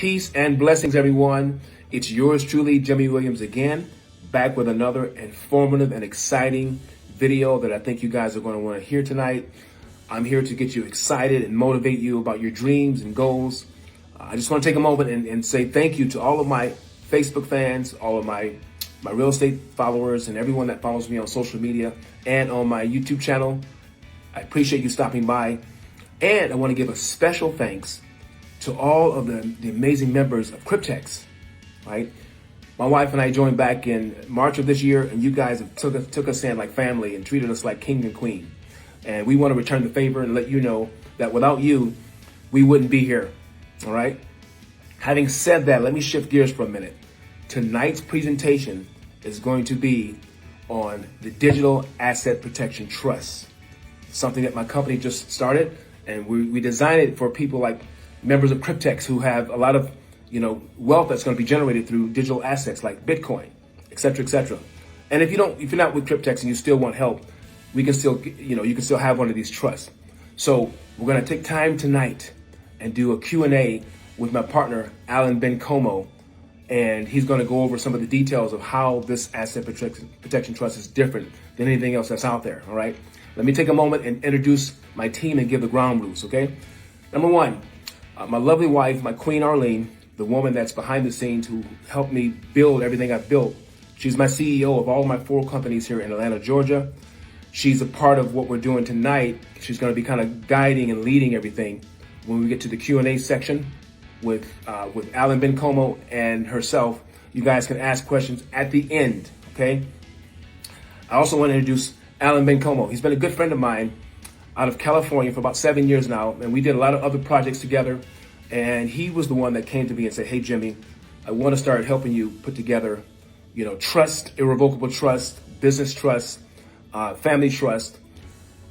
Peace and blessings, everyone. It's yours truly, Jimmy Williams again, back with another informative and exciting video that I think you guys are going to want to hear tonight. I'm here to get you excited and motivate you about your dreams and goals. I just want to take a moment and say thank you to all of my Facebook fans, all of my real estate followers, and everyone that follows me on social media and on my YouTube channel. I appreciate you stopping by. And I want to give a special thanks to all of the amazing members of Cryptex, right? My wife and I joined back in March of this year, and you guys have took us in like family and treated us like king and queen. And we want to return the favor and let you know that without you, we wouldn't be here, all right? Having said that, let me shift gears for a minute. Tonight's presentation is going to be on the Digital Asset Protection Trust, something that my company just started, and we designed it for people like members of Cryptex who have a lot of, wealth that's going to be generated through digital assets like Bitcoin, et cetera, et cetera. And if you're not with Cryptex and you still want help, we can still, you can still have one of these trusts. So we're going to take time tonight and do a Q&A with my partner, Alan Bencomo, and he's going to go over some of the details of how this asset protection trust is different than anything else that's out there. All right. Let me take a moment and introduce my team and give the ground rules. Okay. Number one, my lovely wife, my queen Arlene, the woman that's behind the scenes who helped me build everything I've built. She's my CEO of all my 4 companies here in Atlanta, Georgia. She's a part of what we're doing tonight. She's going to be kind of guiding and leading everything when we get to the Q&A section with Alan Bencomo and herself. You guys can ask questions at the end, okay? I also want to introduce Alan Bencomo. He's been a good friend of mine out of California for about 7 years now, and we did a lot of other projects together. And he was the one that came to me and said, "Hey, Jimmy, I want to start helping you put together, trust, irrevocable trust, business trust, family trust,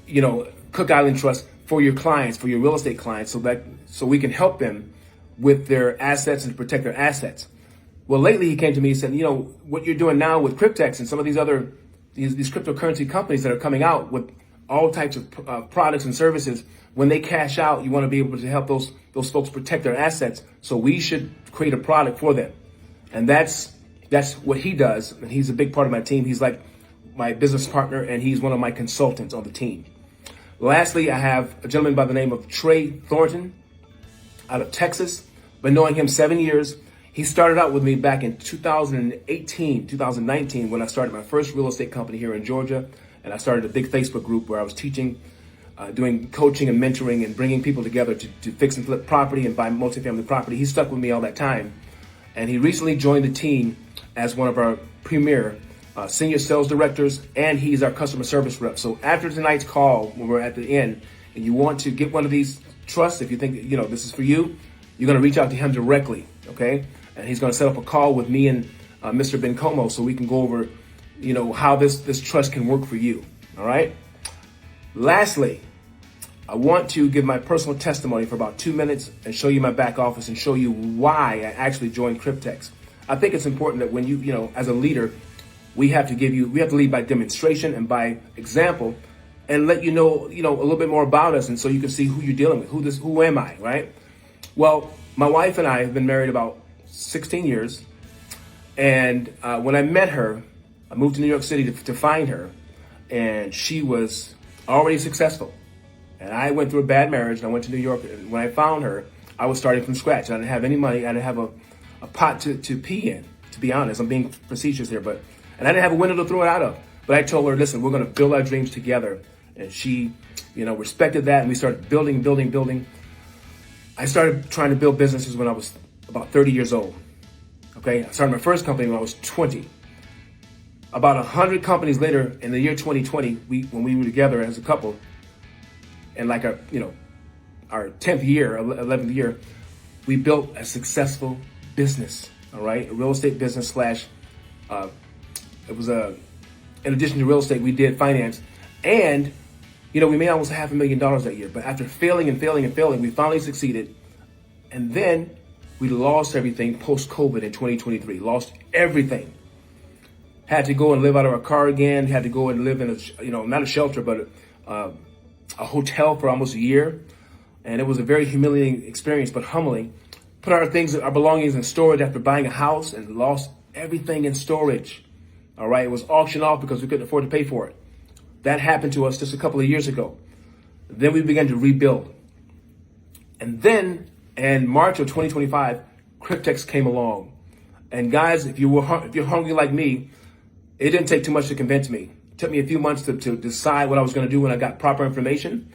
Cook Island trust for your clients, for your real estate clients, so we can help them with their assets and protect their assets." Well, lately he came to me and said, what you're doing now with Cryptex and some of these other these cryptocurrency companies that are coming out with all types of products and services, when they cash out, you want to be able to help those folks protect their assets. So we should create a product for them. And that's what he does. And he's a big part of my team. He's like my business partner, and he's one of my consultants on the team. Lastly, I have a gentleman by the name of Trey Thornton out of Texas. Been knowing him 7 years. He started out with me back in 2019, when I started my first real estate company here in Georgia. And I started a big Facebook group where I was teaching, doing coaching and mentoring and bringing people together to fix and flip property and buy multifamily property. He stuck with me all that time. And he recently joined the team as one of our premier senior sales directors, and he's our customer service rep. So after tonight's call, when we're at the end, and you want to get one of these trusts, if you think, this is for you, you're going to reach out to him directly, okay? And he's going to set up a call with me and Mr. Bencomo so we can go over how this trust can work for you, all right? Lastly, I want to give my personal testimony for about 2 minutes and show you my back office and show you why I actually joined Cryptex. I think it's important that when you as a leader, we have to lead by demonstration and by example and let you know, a little bit more about us, and so you can see who you're dealing with, who am I, right? Well, my wife and I have been married about 16 years, and when I met her, I moved to New York City to find her, and she was already successful. And I went through a bad marriage, and I went to New York. And when I found her, I was starting from scratch. I didn't have any money. I didn't have a pot to pee in, to be honest. I'm being facetious here, and I didn't have a window to throw it out of. But I told her, listen, we're going to build our dreams together. And she, respected that, and we started building. I started trying to build businesses when I was about 30 years old. Okay, I started my first company when I was 20. About 100 companies later, in the year 2020, when we were together as a couple, and like our 10th year, 11th year, we built a successful business. All right, a real estate business slash. It was in addition to real estate, we did finance, and we made almost $500,000 that year. But after failing, we finally succeeded, and then we lost everything post-COVID in 2023. Lost everything. Had to go and live out of our car again. Had to go and live in not a shelter, but a hotel for almost a year. And it was a very humiliating experience, but humbling. put our things, our belongings in storage after buying a house and lost everything in storage. All right, it was auctioned off because we couldn't afford to pay for it. That happened to us just a couple of years ago. Then we began to rebuild. And then in March of 2025, Cryptex came along. And guys, if you're hungry like me, it didn't take too much to convince me. It took me a few months to decide what I was going to do when I got proper information.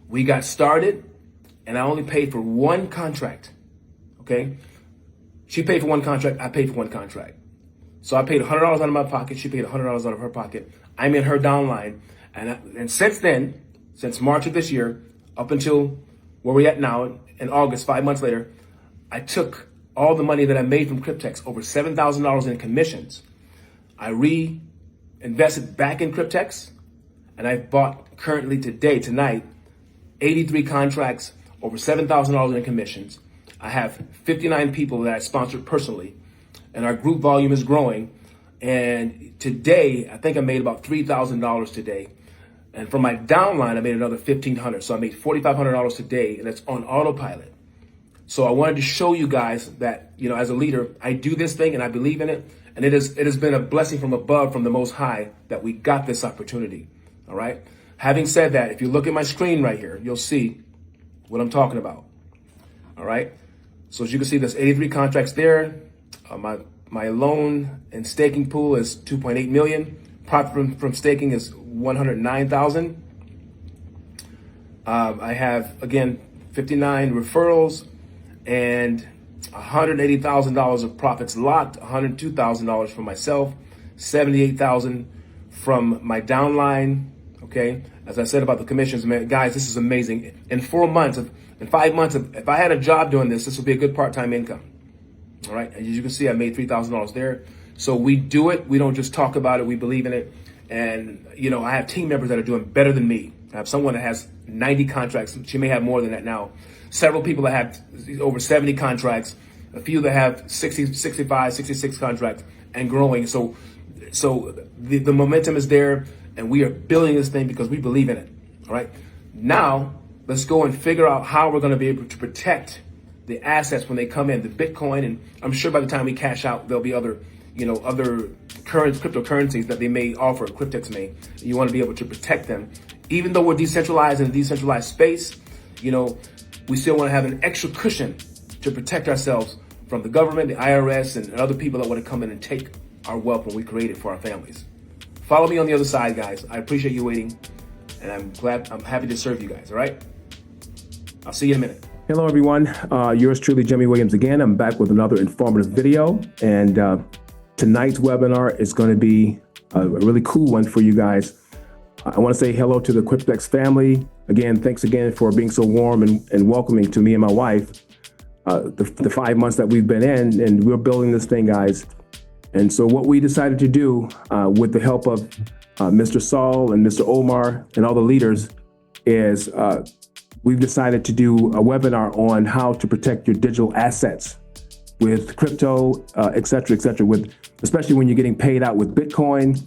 We got started, and I only paid for one contract. Okay? She paid for one contract, I paid for one contract. So I paid $100 out of my pocket, she paid $100 out of her pocket. I'm in her downline. And since then, since March of this year, up until where we're at now, in August, 5 months later, I took all the money that I made from Cryptex, over $7,000 in commissions. I reinvested back in Cryptex, and I've bought currently tonight, 83 contracts, over $7,000 in commissions. I have 59 people that I sponsored personally, and our group volume is growing. And today, I think I made about $3,000 today. And from my downline, I made another $1,500. So I made $4,500 today, and it's on autopilot. So I wanted to show you guys that, as a leader, I do this thing and I believe in it. And it has been a blessing from above, from the Most High, that we got this opportunity. All right. Having said that, if you look at my screen right here, you'll see what I'm talking about. All right. So as you can see, there's 83 contracts there. My loan and staking pool is 2.8 million. Profit from staking is 109,000. I have, again, 59 referrals and $180,000 of profits locked, $102,000 from myself, $78,000 from my downline. Okay, as I said about the commissions, man, guys, this is amazing. In 4 months, in 5 months, if I had a job doing this, this would be a good part-time income. All right, as you can see, I made $3,000 there. So we do it. We don't just talk about it. We believe in it. And, I have team members that are doing better than me. I have someone that has 90 contracts. She may have more than that now. Several people that have over 70 contracts. A few that have 60, 65, 66 contracts and growing. So the momentum is there, and we are building this thing because we believe in it. All right. Now, let's go and figure out how we're going to be able to protect the assets when they come in, the Bitcoin. And I'm sure by the time we cash out, there'll be other cryptocurrencies that they may offer, Cryptex may. You want to be able to protect them. Even though we're decentralized in a decentralized space, we still want to have an extra cushion to protect ourselves from the government, the IRS, and other people that want to come in and take our wealth when we create it for our families. Follow me on the other side, guys. I appreciate you waiting, and I'm happy to serve you guys, all right? I'll see you in a minute. Hello, everyone. Yours truly, Jimmy Williams again. I'm back with another informative video, and tonight's webinar is going to be a really cool one for you guys. I want to say hello to the Cryptex family. Again, thanks again for being so warm and welcoming to me and my wife. The 5 months that we've been in, and we're building this thing, guys. And so what we decided to do with the help of Mr. Saul and Mr. Omar and all the leaders is we've decided to do a webinar on how to protect your digital assets with crypto, et cetera, especially when you're getting paid out with Bitcoin.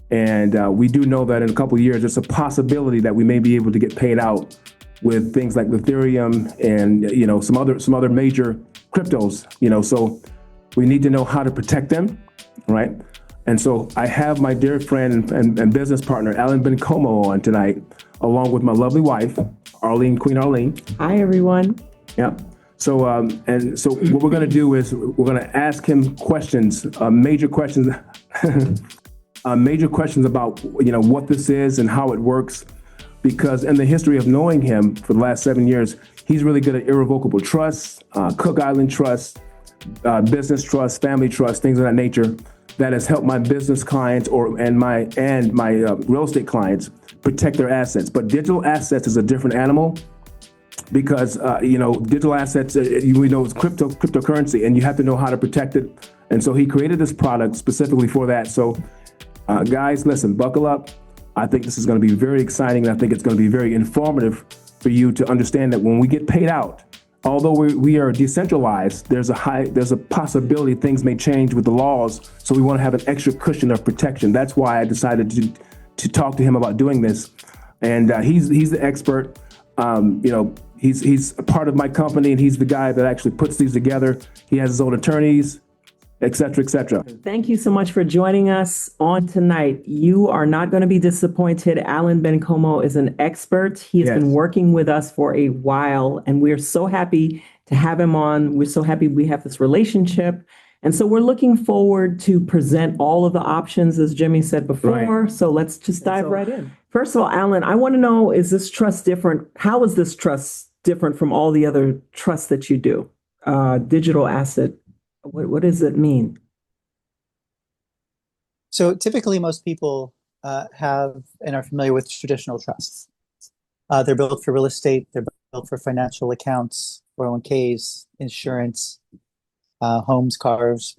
And we do know that in a couple of years, there's a possibility that we may be able to get paid out with things like Ethereum and, some other major cryptos, so we need to know how to protect them, right? And so I have my dear friend and business partner, Alan Bencomo, on tonight, along with my lovely wife, Queen Arlene. Hi, everyone. Yeah. So what we're going to do is we're going to ask him questions, major questions, major questions about, what this is and how it works. Because in the history of knowing him for the last 7 years, he's really good at irrevocable trusts, Cook Island trusts, business trusts, family trusts, things of that nature. That has helped my business clients and my real estate clients protect their assets. But digital assets is a different animal because digital assets is cryptocurrency, and you have to know how to protect it. And so he created this product specifically for that. So guys, listen, buckle up. I think this is going to be very exciting, and I think it's going to be very informative for you to understand that when we get paid out, although we are decentralized, there's a possibility things may change with the laws. So we want to have an extra cushion of protection. That's why I decided to talk to him about doing this. And he's the expert. He's a part of my company, and he's the guy that actually puts these together. He has his own attorneys, et cetera, et cetera. Thank you so much for joining us on tonight. You are not going to be disappointed. Alan Bencomo is an expert. He has been working with us for a while, and we're so happy to have him on. We're so happy we have this relationship. And so we're looking forward to present all of the options, as Jimmy said before. Right. So let's just dive right in. First of all, Alan, I want to know, is this trust different? How is this trust different from all the other trusts that you do? Digital asset. What does it mean? So typically most people have and are familiar with traditional trusts. They're built for real estate, they're built for financial accounts, 401ks, insurance, homes, cars.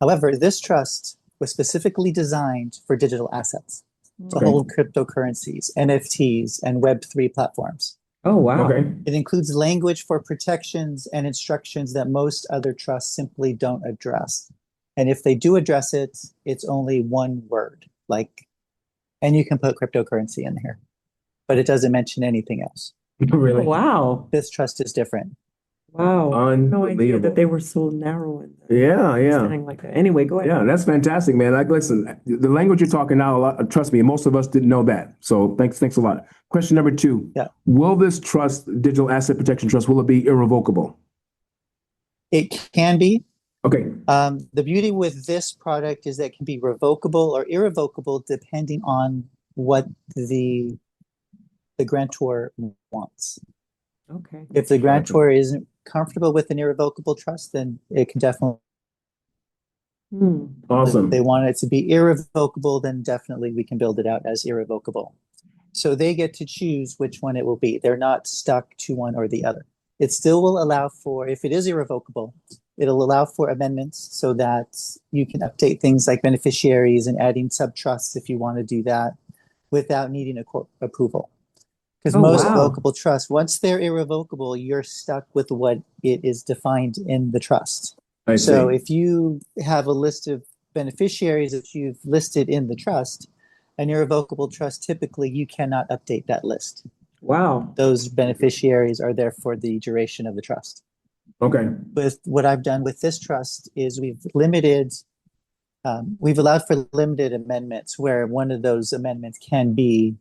However, this trust was specifically designed for digital assets, to hold cryptocurrencies, NFTs, and Web3 platforms. Oh, wow. Okay. It includes language for protections and instructions that most other trusts simply don't address. And if they do address it, it's only one word, and you can put cryptocurrency in here, but it doesn't mention anything else. Really? Wow. This trust is different. Wow. No idea that they were so narrow in understanding like that. Anyway, go ahead. Yeah, that's fantastic, man. Listen, the language you're talking now, trust me, most of us didn't know that. So thanks a lot. Question number 2. Yeah. Will this trust, digital asset protection trust, will it be irrevocable? It can be. Okay. The beauty with this product is that it can be revocable or irrevocable depending on what the grantor wants. Okay. If the grantor isn't comfortable with an irrevocable trust, then it can definitely. Awesome. If they want it to be irrevocable, then definitely we can build it out as irrevocable. So they get to choose which one it will be. They're not stuck to one or the other. It still will allow for, if it is irrevocable, it'll allow for amendments so that you can update things like beneficiaries and adding sub-trusts if you want to do that without needing a court approval. Because most revocable trusts, once they're irrevocable, you're stuck with what it is defined in the trust. So if you have a list of beneficiaries that you've listed in the trust, an irrevocable trust, typically you cannot update that list. Wow. Those beneficiaries are there for the duration of the trust. Okay. With what I've done with this trust is we've allowed for limited amendments where one of those amendments can be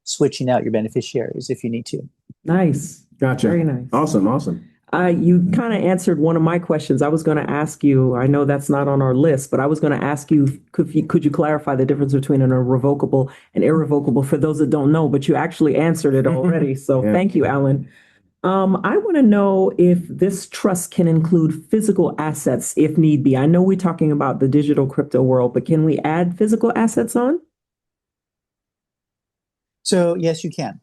switching out your beneficiaries if you need to. Nice. Gotcha. Very nice. Awesome. You kind of answered one of my questions. I was going to ask you, I know that's not on our list, but I was going to ask you, could you clarify the difference between an irrevocable and irrevocable for those that don't know, but you actually answered it already. So Thank you, Alan. I want to know if this trust can include physical assets if need be. I know we're talking about the digital crypto world, but can we add physical assets on? So yes, you can.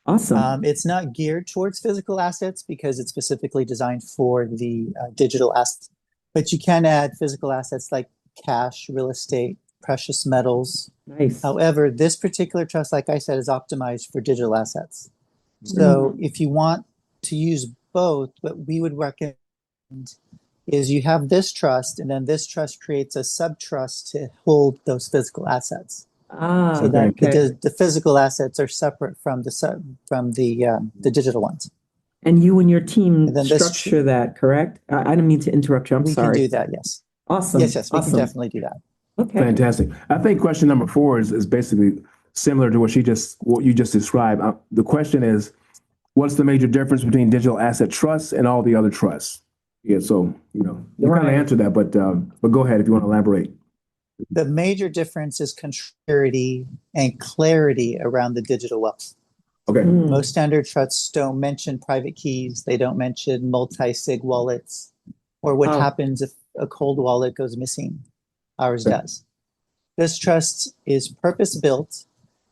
Awesome. It's not geared towards physical assets because it's specifically designed for the digital assets, but you can add physical assets like cash, real estate, precious metals. Nice. However, this particular trust, like I said, is optimized for digital assets. So if you want to use both, what we would recommend is you have this trust, and then this trust creates a sub-trust to hold those physical assets. So that the physical assets are separate from the digital ones. And you and your team structure that, correct? I didn't mean to interrupt you. I'm sorry. We can do that, yes. Awesome. Yes, we can definitely do that. Okay. Fantastic. I think question number 4 is basically similar to what you just described. The question is, what's the major difference between digital asset trusts and all the other trusts? Yeah, so you kind of answered that, but go ahead if you want to elaborate. The major difference is contrariety and clarity around the digital wealth. Okay. Most standard trusts don't mention private keys. They don't mention multi-sig wallets or what happens if a cold wallet goes missing. Ours does. This trust is purpose-built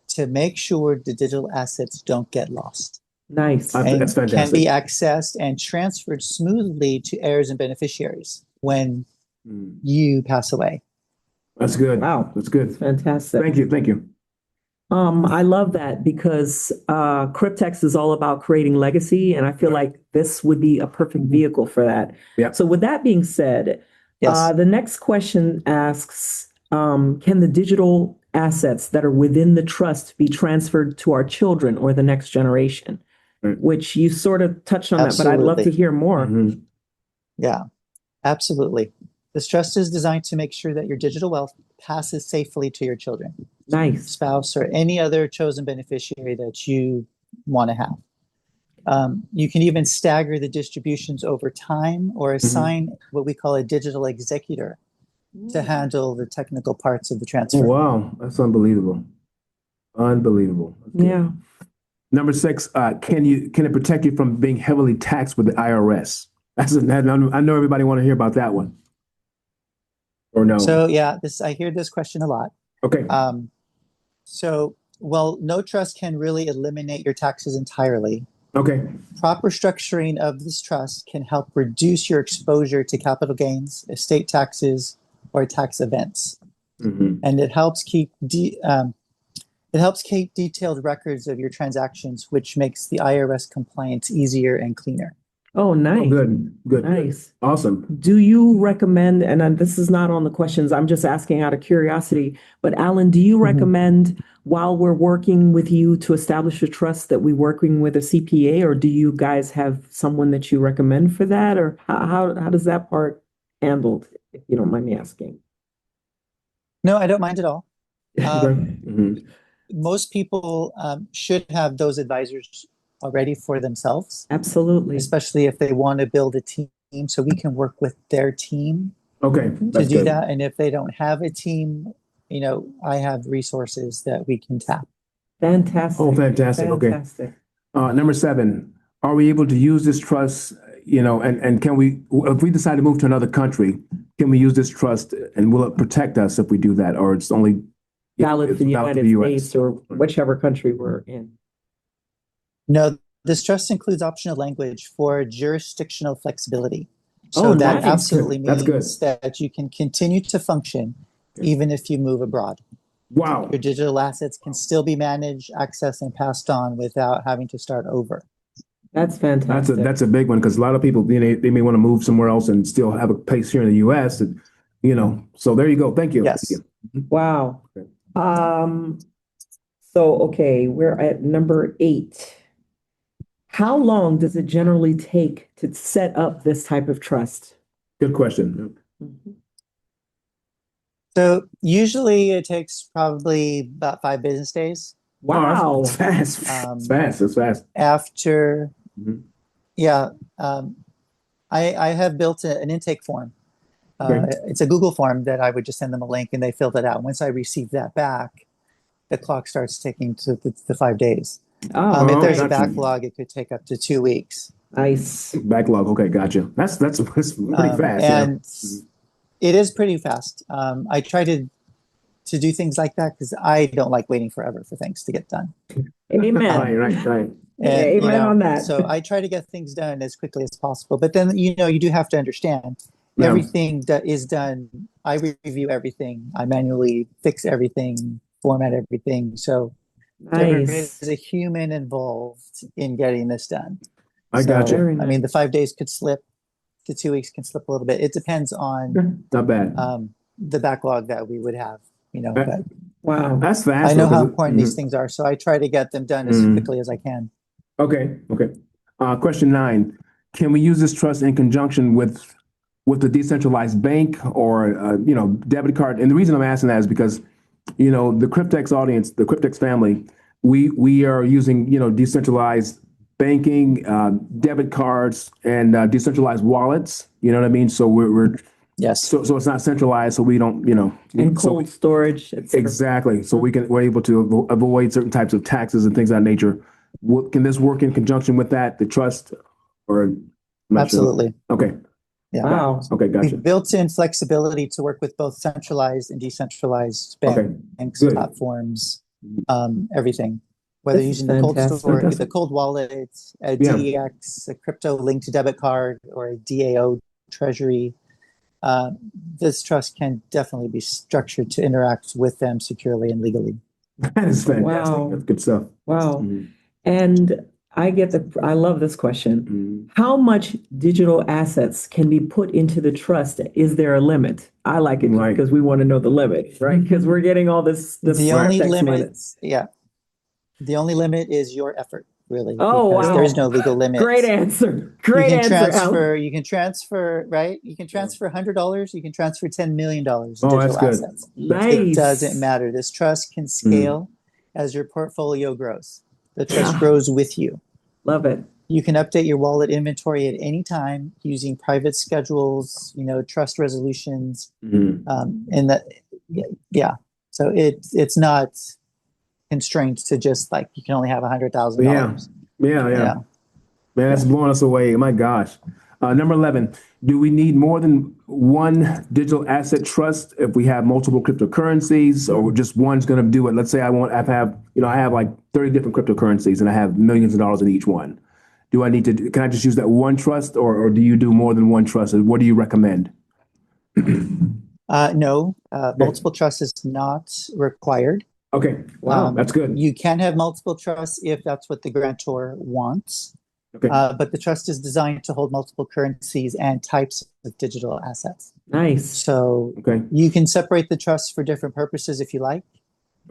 to make sure the digital assets don't get lost. Nice. That's fantastic. Can be accessed and transferred smoothly to heirs and beneficiaries when you pass away. That's good. Wow. That's good. Fantastic. Thank you. I love that because Cryptex is all about creating legacy, and I feel like this would be a perfect vehicle for that. Yeah. So with that being said, the next question asks, can the digital assets that are within the trust be transferred to our children or the next generation, Right. which you sort of touched on that, but I'd love to Absolutely. hear more. Mhm. Yeah, absolutely. This trust is designed to make sure that your digital wealth passes safely to your children, Nice. spouse, or any other chosen beneficiary that you want to have. You can even stagger the distributions over time or assign what we call a digital executor to handle the technical parts of the Oh, transfer. wow, that's unbelievable. Unbelievable. That's good. Yeah. Number 6, can it protect you from being heavily taxed with the IRS? I know everybody want to hear about that one. Or no? So yeah, I hear this question a lot. Okay. Well, no trust can really eliminate your taxes entirely. Okay. Proper structuring of this trust can help reduce your exposure to capital gains, estate taxes, or tax events. And it helps keep detailed records of your transactions, which makes the IRS compliance easier and cleaner. Oh, Oh, nice. good. Nice. Awesome. Do you recommend, and this is not on the questions, I'm just asking out of curiosity, but Alan, do you recommend while we're working with you to establish a trust that we're working with a CPA, or do you guys have someone that you recommend for that? Or how does that part handled, if you don't mind me asking? No, I don't mind at all. Okay. Most people should have those advisors already for themselves, Absolutely. especially if they want to build a team. So we can work with their team Okay. to That's do good. that. And if they don't have a team, I have resources that we can tap. Fantastic. Oh, fantastic. Okay. Fantastic. Number 7, are we able to use this trust, and can we, if we decide to move to another country, can we use this trust and will it protect us if we do that? Or it's only Valid it's for the valid United US? States or whichever country we're in. No, this trust includes optional language for jurisdictional flexibility. Oh, So that nice. absolutely That's good. means that you can continue to function even if you move abroad. Wow. Your digital assets can still be managed, accessed, and passed on without having to start over. That's fantastic. That's a big one because a lot of people, they may want to move somewhere else and still have a place here in the US. And, so there you go. Thank you. Yes. Thank you. Wow. Okay. Okay, we're at number 8. How long does it generally take to set up this type of trust? Good question. So usually it takes probably about 5 business days. Wow. It's fast. It's fast. It's fast. After, Mhm. yeah, I have built an intake form. Okay. It's a Google form that I would just send them a link and they filled it out. Once I receive that back, the clock starts ticking to the 5 days. If there's a gotcha. backlog, it could take up to 2 weeks. Nice. Backlog. Okay, gotcha. That's pretty fast. And it is pretty fast. I try to do things like that because I don't like waiting forever for things to get done. Amen. Right. And Amen on that. so I try to get things done as quickly as possible. But then you do have to understand Yeah. everything that is done. I review everything. I manually fix everything, format everything. So there Nice. is a human involved in getting this done. I got you. Very I mean, the nice. 5 days could slip. The 2 weeks can slip a little bit. It depends on Not bad. the backlog that we would have. But Wow. That's fast. I know though, how 'cause important these things are, so I try to get them done as quickly as I can. Okay. Question 9: can we use this trust in conjunction with the decentralized bank or debit card? And the reason I'm asking that is because the Cryptex audience, the Cryptex family, we are using decentralized banking, debit cards, and decentralized wallets. You know what I mean? So we're Yes. so it's not centralized, so we don't And so cold storage, et cetera. exactly. So we're able to avoid certain types of taxes and things of that nature. Can this work in conjunction with that, the trust, or I'm not Absolutely. sure? Okay. Yeah. Wow. Okay, gotcha. We've built in flexibility to work with both centralized and decentralized banks, good. platforms, everything. Whether This is using the cold fantastic. store, the Fantastic. cold wallet, a Yeah. DEX, a crypto linked debit card, or a DAO treasury, this trust can definitely be structured to interact with them securely and legally. That is fantastic. Wow. That's good stuff. Wow. Mhm. And I love this question. Mhm. How much digital assets can be put into the trust? Is there a limit? I like it Right. because we want to know the limit, right? Because we're getting all this The only text limit, money. yeah, the only limit is your effort, really, Oh, because there's wow. no legal limit. Great answer. You Great can answer, Alan. transfer, right? You can transfer $100, you can transfer $10 million in Oh, that's digital good. assets. That's good. It doesn't Nice. matter. This trust can Mm. scale as your portfolio grows. The trust Ah, grows with you. love it. You can update your wallet inventory at any time using private schedules, trust resolutions, Mhm. and that, yeah. So it's not constrained to just like you can only have Yeah. $100,000. Yeah. Yeah. Yeah. Man, that's Yeah. blowing us away. My gosh. Number 11, do we need more than one digital asset trust if we have multiple cryptocurrencies, or just one's going to do it? Let's say I have like 30 different cryptocurrencies and I have millions of dollars in each one. Can I just use that one trust, or do you do more than one trust? And what do you recommend? No, Okay. multiple trust is not required. Okay. Wow. That's good. You can have multiple trusts if that's what the grantor wants, Okay. but the trust is designed to hold multiple currencies and types of digital assets. Nice. So Okay. you can separate the trusts for different purposes if you like.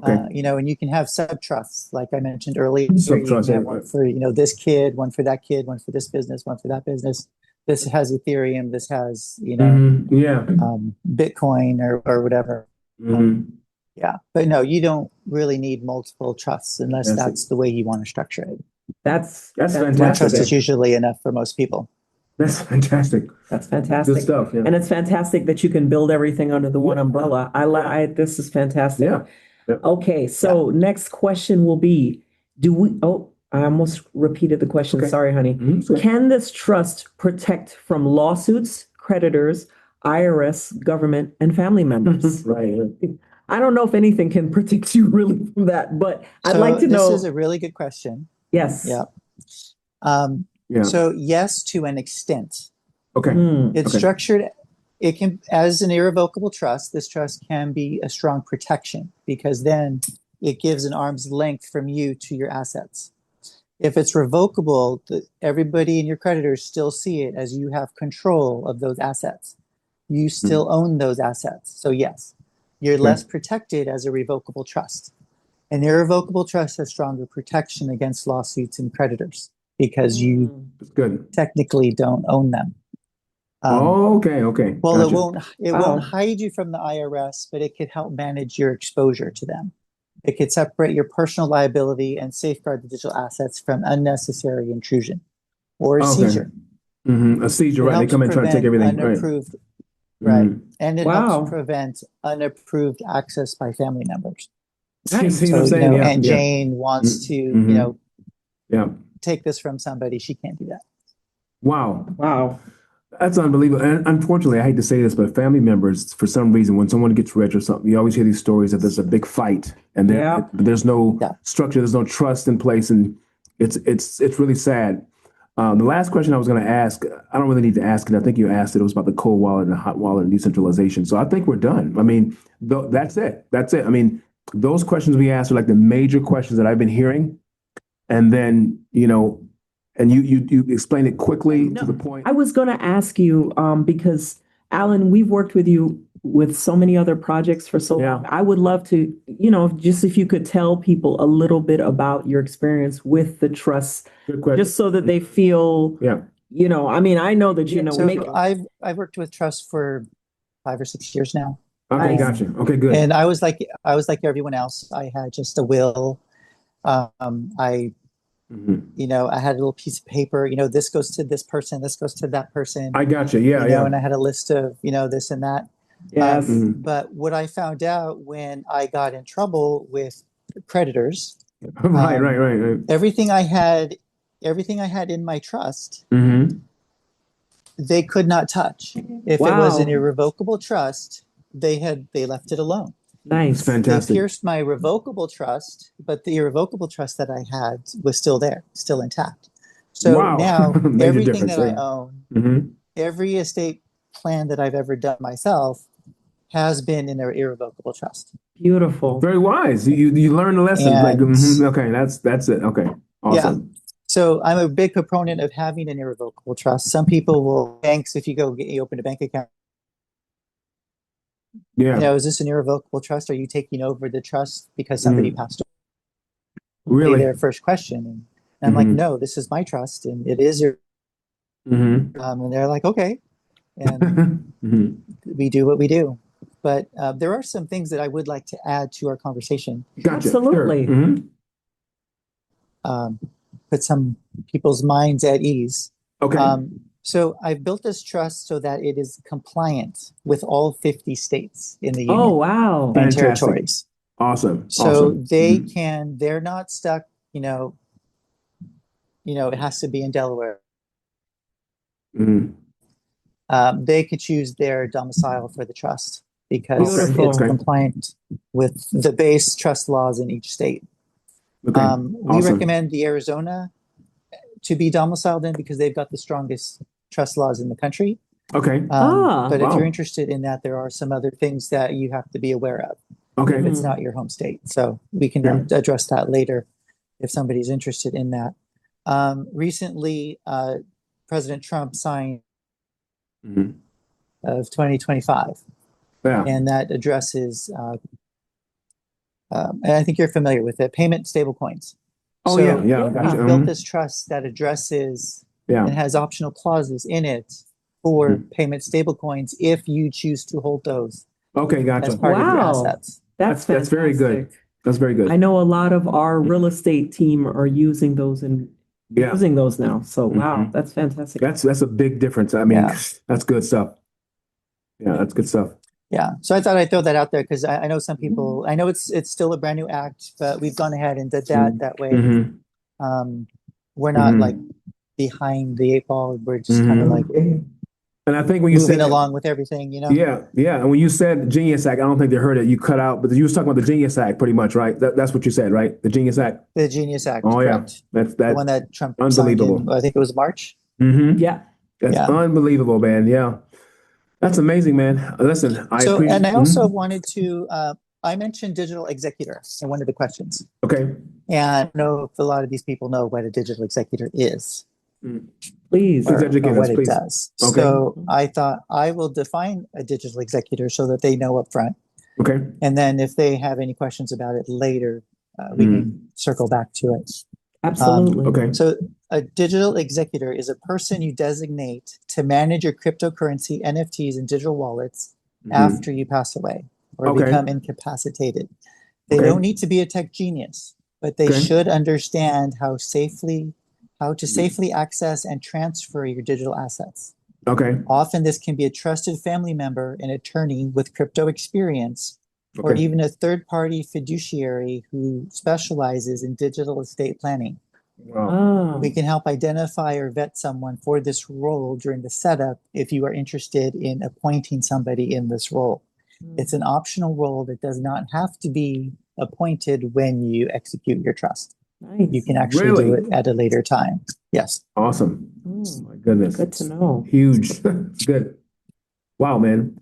Okay. And you can have sub trusts, like I mentioned earlier. Sub-trust, You can have yeah. one for this kid, one for that kid, one for this business, one for that business. This has Ethereum. This has Yeah. Bitcoin or whatever. Mhm. Yeah, but no, you don't really need multiple trusts unless Fantastic. that's the way you want to structure it. That's That's One fantastic. trust is usually enough for most people. That's fantastic. That's fantastic. Good stuff. Yeah. And it's fantastic that you can build everything under the one umbrella. This is fantastic. Yeah. Yep. Okay, so next question will be, I almost repeated the question. Okay. Sorry, honey. Mhm. Okay. Can this trust protect from lawsuits, creditors, IRS, government, and family members? Right. I don't know if anything can protect you really from that, but I'd like to This know. is a really good question. Yes. Yeah. Yeah. So yes, to an extent. Okay. It's Okay. structured, it can, as an irrevocable trust, this trust can be a strong protection because then it gives an arm's length from you to your assets. If it's revocable, everybody and your creditors still see it as you have control of those assets. You still own those assets. So yes, you're less protected as a revocable trust. An irrevocable trust has stronger protection against lawsuits and creditors because you That's good. technically don't own them. Okay. Well, Gotcha. it won't hide you from the IRS, but it could help manage your exposure to them. It could separate your personal liability and safeguard the digital assets from unnecessary intrusion or a seizure. A seizure, right? They come in trying to take everything. Unapproved, Right. right. And it helps prevent unapproved access by family members. Nice. So, Yeah. Aunt Jane wants to, Yeah. take this from somebody. She can't do that. Wow. That's unbelievable. And unfortunately, I hate to say this, but family members, for some reason, when someone gets rich or something, you always hear these stories that there's a big fight and there's no structure, there's no trust in place, and it's really sad. The last question I was going to ask, I don't really need to ask it. I think you asked it. It was about the cold wallet and the hot wallet and decentralization. So I think we're done. I mean, that's it. I mean, those questions we asked are like the major questions that I've been hearing, and then and you explain it quickly to the point. I was going to ask you, because Alan, we've worked with you with so many other projects for so long. I would love to, just if you could tell people a little bit about your experience with the trust, just so that they feel, I mean, I know that, So I've worked with trust for 5 or 6 years now. Okay, gotcha. Okay, good. And I was like everyone else. I had just a will. I had a little piece of paper, this goes to this person, this goes to that person. I gotcha. Yeah. And I had a list of, this and that. Yes. But what I found out when I got in trouble with creditors, right. everything I had in my trust, they could not touch. If it was an irrevocable trust, they left it alone. Nice. Fantastic. They pierced my revocable trust, but the irrevocable trust that I had was still there, still intact. So now everything that I own, every estate plan that I've ever done myself has been in an irrevocable trust. Beautiful. Very wise. You learn the lesson. And, okay, that's it. Okay. Awesome. Yeah. So I'm a big proponent of having an irrevocable trust. Some people will, banks, if you open a bank account, Yeah. is this an irrevocable trust? Are you taking over the trust because somebody Mm. passed away? Really? Their first question. And I'm like, no, this is my trust and it is your, and they're like, okay. And we do what we do. But there are some things that I would like to add to our conversation. Gotcha. Absolutely. Sure. Put some people's minds at ease. Okay. So I've built this trust so that it is compliant with all 50 states in the union. Oh, wow. And Fantastic. territories. Awesome. So awesome. they they're not stuck, it has to be in Delaware. They could choose their domicile for the trust because Beautiful. it's compliant with the base trust laws in each state. Okay. We recommend the Arizona to be domiciled in because they've got the strongest trust laws in the country. Okay. But if Wow. you're interested in that, there are some other things that you have to be aware of. Okay. If it's not your home state. So we can address that later if somebody's interested in that. Recently, President Trump signed of 2025. Yeah. And that addresses, and I think you're familiar with it, payment stablecoins. Oh, So yeah. we Gotcha. built this trust that addresses and has optional clauses in it for payment stablecoins if you choose to hold those Okay. Gotcha. as part of your assets. That's very good. That's very good. I know a lot of our real estate team are using those and using those now. So wow, that's fantastic. That's a big difference. I mean, that's good stuff. Yeah, that's good stuff. Yeah. So I thought I'd throw that out there because I know some people, I know it's still a brand new act, but we've gone ahead and did that way. We're not like behind the 8 ball. We're just kind of like and I think when you moving said along with everything, Yeah. And when you said Genius Act, I don't think they heard it. You cut out, but you was talking about the Genius Act pretty much, right? That's what you said, right? The Genius Act. The Genius Act. Oh, correct. yeah. That's the one that Trump unbelievable. signed in, I think it was March. Yeah. That's unbelievable, man. Yeah. That's amazing, man. Listen, I appreciate. And I also wanted to, I mentioned digital executor in one of the questions. Okay. And I don't know if a lot of these people know what a digital executor is. Please educate us, what please. it does. Okay. So I thought I will define a digital executor so that they know up front. Okay. And then if they have any questions about it later, we can circle back to it. Absolutely. Okay. So a digital executor is a person you designate to manage your cryptocurrency, NFTs, and digital wallets after you pass away or become incapacitated. They don't need to be a tech genius, but they should understand how to safely access and transfer your digital assets. Okay. Often this can be a trusted family member, an attorney with crypto experience, or even a third-party fiduciary who specializes in digital estate planning. Wow. We can help identify or vet someone for this role during the setup if you are interested in appointing somebody in this role. It's an optional role that does not have to be appointed when you execute your trust. Nice. You can actually do it at a later time. Yes. Awesome. Oh my goodness. Good to know. Huge. Good. Wow, man.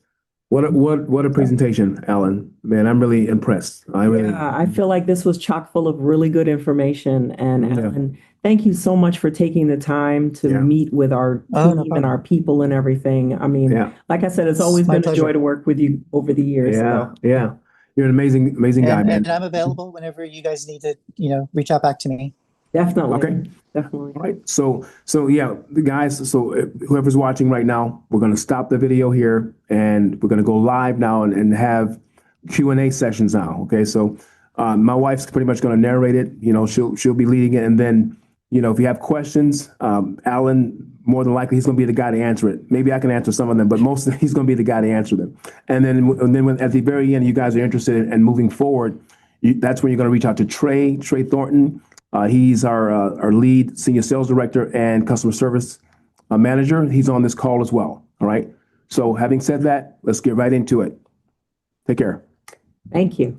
What a presentation, Alan. Man, I'm really impressed. I feel like this was chock full of really good information. And Alan, thank you so much for taking the time to meet with our team and our people and everything. I mean, like I said, it's always been a joy to work with you over the years. Yeah. You're an amazing guy, man. And I'm available whenever you guys need to, reach out back to me. Definitely. Okay. Definitely. All right. So yeah, the guys, so whoever's watching right now, we're going to stop the video here and we're going to go live now and have Q&A sessions now. Okay. So my wife's pretty much going to narrate it. She'll be leading it. And then, if you have questions, Alan, more than likely, he's going to be the guy to answer it. Maybe I can answer some of them, but he's going to be the guy to answer them. And then when, at the very end, you guys are interested in moving forward, that's when you're going to reach out to Trey Thornton. He's our lead senior sales director and customer service manager. He's on this call as well. All right. So having said that, let's get right into it. Take care. Thank you.